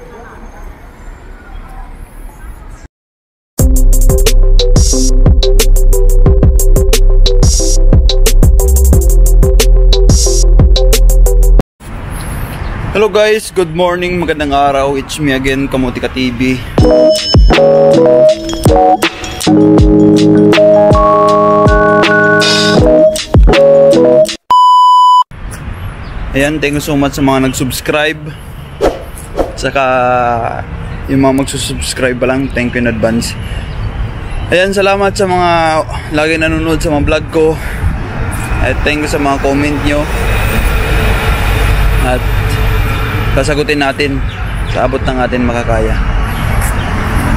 Hello guys, good morning, magandang araw. It's me again, Kamotika TV. Ayan, thank you so much sa mga nag-subscribe. Saka yung mga magsusubscribe pa lang, thank you in advance. Ayan, salamat sa mga lagi nanonood sa mga vlog ko. At thank you sa mga comment nyo. At sasagutin natin sa abot ng atin makakaya.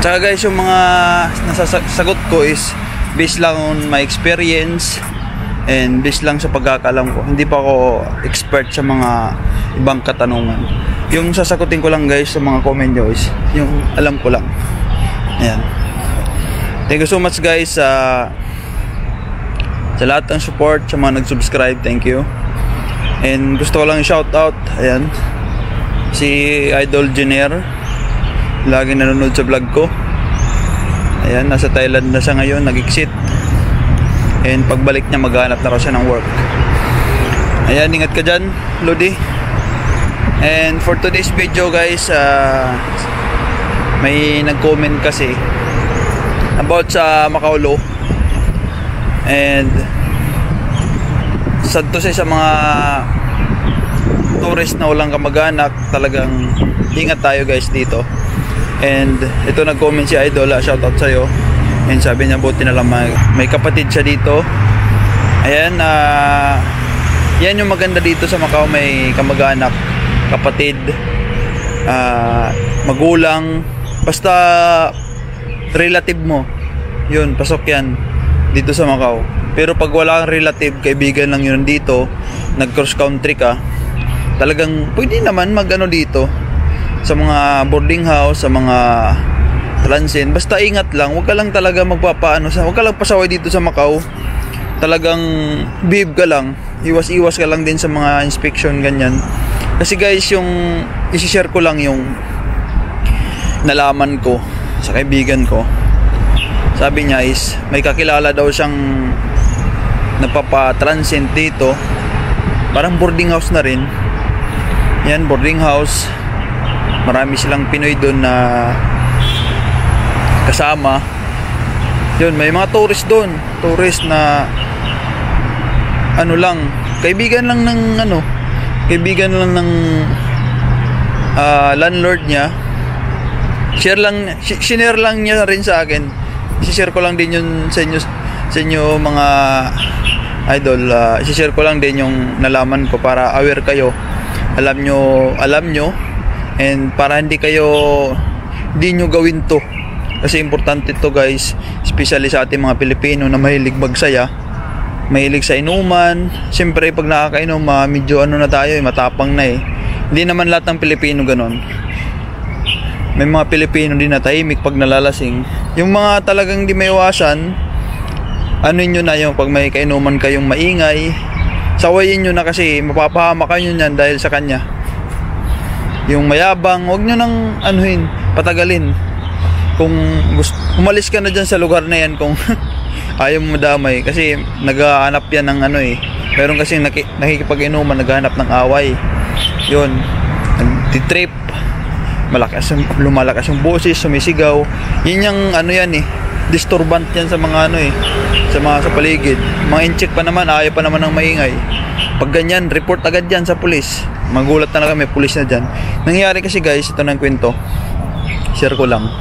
Tsaka guys, yung mga nasasagot ko is based lang on my experience and based lang sa pagkakalam ko. Hindi pa ako expert sa mga ibang katanungan. Yung sasagutin ko lang guys sa mga comment nyo is yung alam ko lang. Ayan. Thank you so much guys sa lahat ng support, sa mga nag-subscribe. Thank you. And gusto ko lang shout out, ayan, si Idol Jenner, lagi nanonood sa vlog ko. Ayan, nasa Thailand na siya ngayon, nag-exit. And pagbalik niya, maghanap na raw siya ng work. Ayan, ingat ka dyan, Lodi. And for today's video guys, may nag-comment kasi about sa Macau Law. And sad to say sa mga tourist na walang kamag-anak, talagang ingat tayo guys dito. And ito nag-comment si Idol, shoutout sa'yo. And sabi niya buti na lang may kapatid siya dito. Ayan, yan yung maganda dito sa Macau, may kamag-anak, kapatid, magulang, basta relative mo, yun, pasok yan dito sa Macau. Pero pag wala kang relative, kaibigan lang yun dito, nag-cross country ka, talagang pwede naman mag-ano dito sa mga boarding house, sa mga transient. Basta ingat lang, wag ka lang talaga magpapaano, wag ka lang pasaway dito sa Macau. Talagang behave ka lang, iwas-iwas ka lang din sa mga inspection, ganyan. Kasi guys, yung isi-share ko lang yung nalaman ko sa kaibigan ko. Sabi niya is may kakilala daw siyang nagpapa-transient dito, parang boarding house na rin. Yan, boarding house, marami silang Pinoy doon na kasama. Yun, may mga tourist doon, tourist na ano lang, kaibigan lang ng landlord niya. Share lang niya rin sa akin. I-share ko lang din yun sa inyo mga idol. I-share ko lang din yung nalaman ko para aware kayo. Alam nyo, and para hindi nyo gawin to. Kasi importante to guys, especially sa ating mga Pilipino na mahilig magsaya, mahilig sa inuman. Siyempre pag nakakainom, medyo ano na tayo, matapang na eh. Hindi naman lahat ng Pilipino ganon. May mga Pilipino din na tahimik pag nalalasing. Yung mga talagang di may iwasan, ano nyo na yung pag may kainuman kayong maingay, sawayin nyo na kasi mapapahama kayo nyan dahil sa kanya. Yung mayabang, huwag nyo nang patagalin. Kung umalis ka na dyan sa lugar na yan kung ayaw mo madamay, kasi naghahanap yan ng meron kasi nakikipag-inuman, naghahanap ng away. Yun, nag-trip, lumalakas yung boses, sumisigaw. Yun yung disturbant yan sa mga sa paligid. Mga incheck pa naman, ayaw pa naman ng maingay. Pag ganyan, report agad yan sa pulis. Magulat na lang, may pulis na dyan. Nangyari kasi guys, ito ng kwento, share ko lang.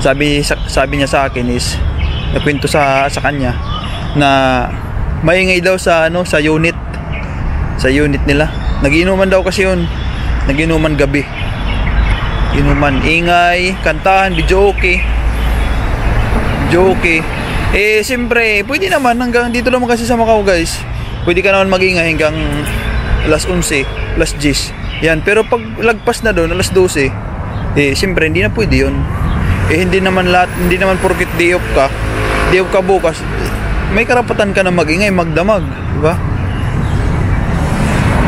Sabi niya sa akin is, nakwento sa kanya na maingay daw sa unit nila. Nagiinuman daw kasi yun, nagiinuman gabi, inuman, ingay, kantahan, video okay. Siyempre pwede naman hanggang dito naman kasi sa Macau guys, pwede ka naman magingay hanggang alas 11, alas 10 yan. Pero pag lagpas na doon alas 12, siyempre hindi na pwede yun. Hindi naman porket day off ka bukas, may karapatan ka na magingay, magdamag, diba?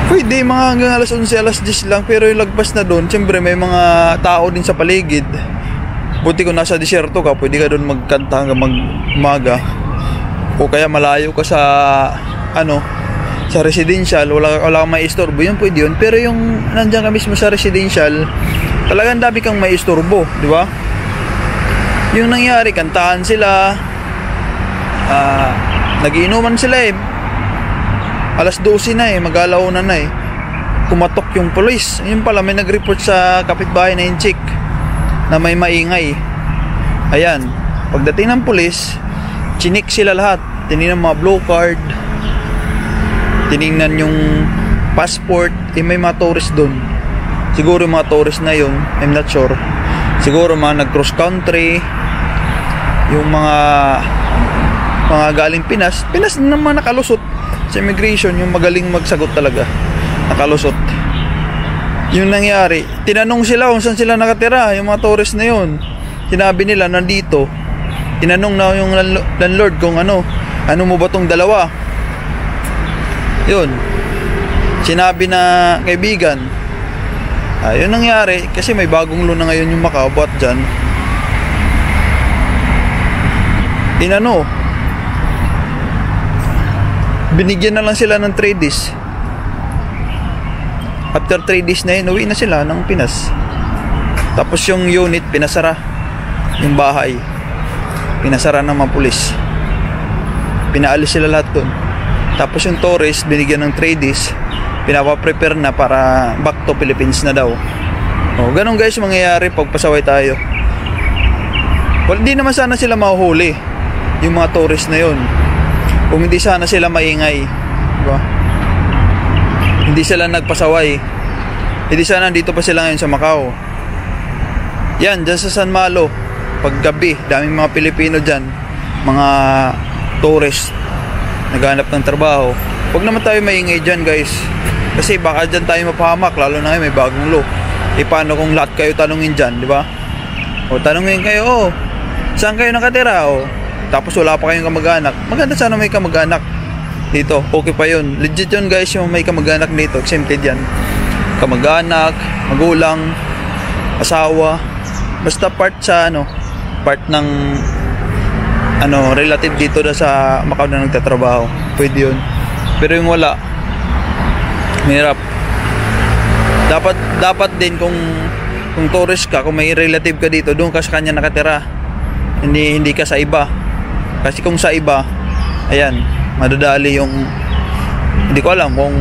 Pwede mga hanggang alas 11, alas 10 lang, pero yung lagpas na doon, siyempre may mga tao din sa paligid. Buti kung nasa disyerto ka, pwede ka doon magkanta hanggang mag-umaga. O kaya malayo ka sa sa residential, wala kang maistorbo, yun pwede yun. Pero yung nandiyan ka mismo sa residential, talagang dami kang maistorbo, di ba? Yung nangyari, kantahan sila, nagiinuman sila eh. Alas 12 na eh, mag-alauna na eh. Kumatok yung police. Yun pala, may nag-report sa kapitbahay na inchik na may maingay. Ayan, pagdating ng police, chinik sila lahat. Tinignan mga blue card, tinignan yung passport, may mga tourist doon. Siguro yung mga tourist na yun, I'm not sure. Siguro mga nag-cross country, yung mga galing Pinas naman nakalusot sa immigration, yung magaling magsagot talaga, nakalusot. Yung nangyari, tinanong sila kung saan sila nakatira, yung mga tourist na yun. Sinabi nila nandito. Tinanong na yung landlord kung ano mo ba tong dalawa. Yun, sinabi na kaibigan. Yun nangyari, kasi may bagong law na ngayon yung Macau at dyan. Binigyan na lang sila ng 3 days. After 3 days na yun, uwi na sila ng Pinas. Tapos yung unit, pinasara. Yung bahay, pinasara ng mga pulis. Pinaalis sila lahat dun. Tapos yung tourist, binigyan ng 3 days. Pinapaprepare na para back to Philippines na daw. Ganun guys mangyayari pag pasaway tayo. Well, di naman sana sila mahuhuli, yung mga tourist na yun, kung hindi sana sila maingay, diba? Hindi sila nagpasaway, hindi sana nandito pa sila ngayon sa Macau. Yan, dyan sa San Malo, paggabi, daming mga Pilipino dyan, mga tourist, naghanap ng trabaho. Huwag naman tayo maingay dyan guys, kasi baka dyan tayo mapahamak, lalo na ngayon may bagong law. Paano kung lahat kayo tanungin dyan, diba? Tanungin kayo, saan kayo nakatira? Tapos wala pa kayong kamag-anak. Maganda sana may kamag-anak dito, okay pa yun. Legit yun guys, yung may kamag-anak dito, exempted yan. Kamag-anak, magulang, asawa, basta part ng relative dito na sa Macau na nagtatrabaho, pwede yun. Pero yung wala, mahirap. Dapat din kung tourist ka, kung may relative ka dito, doon ka sa kanya nakatira, hindi ka sa iba. Kasi kung sa iba, ayan, madadali yung, hindi ko alam kung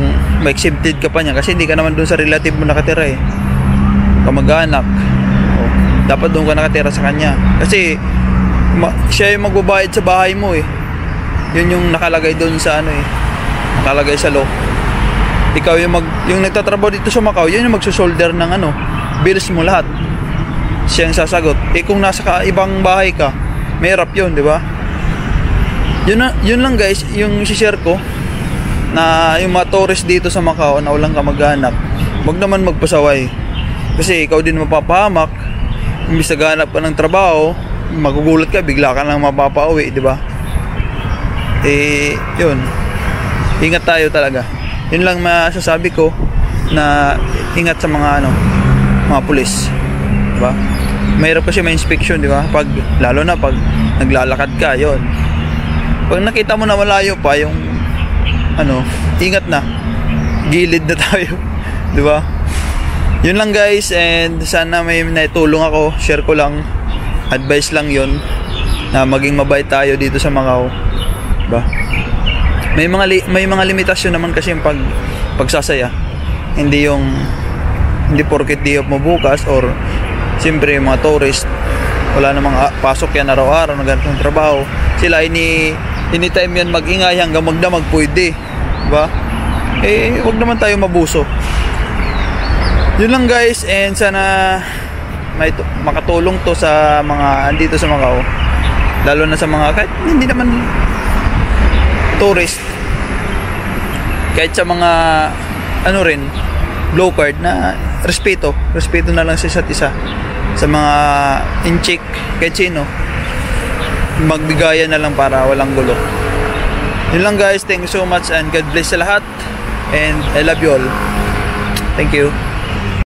may accepted ka pa niya, kasi hindi ka naman doon sa relative mo nakatira eh, kamag-anak. Dapat doon ka nakatira sa kanya, kasi siya yung magbabayad sa bahay mo eh. Yun yung nakalagay doon sa nakalagay sa law. Ikaw yung nagtatrabaho dito sa Macau, yun yung magsusolder ng bills mo lahat. Siya yung sasagot. Kung nasa ibang bahay ka, mahirap yun, di ba? Yun lang guys, yung share ko, na yung mga tourist dito sa Macau na walang kamag-anak, wag naman magpasaway. Kasi ikaw din mapapahamak. Imbis na ganap ka ng trabaho, magugulat ka, bigla ka lang mapapauwi, di ba? Yun. Ingat tayo talaga. Yun lang masasabi ko, na ingat sa mga pulis, di ba? Mahirap kasi may inspection, di ba? Lalo na pag naglalakad ka, yun. Pag nakita mo na malayo pa yung ingat na. Gilid na tayo, di ba? Yun lang guys, and sana may naitulong ako, share ko lang, advice lang yun, na maging mabait tayo dito sa Macau, di ba? May mga limitasyon naman kasi yung pagsasaya. Hindi porket day off mo bukas, or siyempre yung mga tourist, wala namang pasok yan araw-araw na ganitong trabaho. Sila anytime yan mag-ingay hanggang magdamag pwede, diba? Wag naman tayo mabuso. Yun lang guys, and sana makatulong to sa mga andito sa Macau, lalo na sa mga kahit hindi naman tourist, kahit sa mga blue card, na respeto na lang sa isa't isa, sa mga inchik, kahit sino, magbigayan na lang para walang gulo. Yun lang guys, thank you so much and God bless sa lahat. And I love you all. Thank you.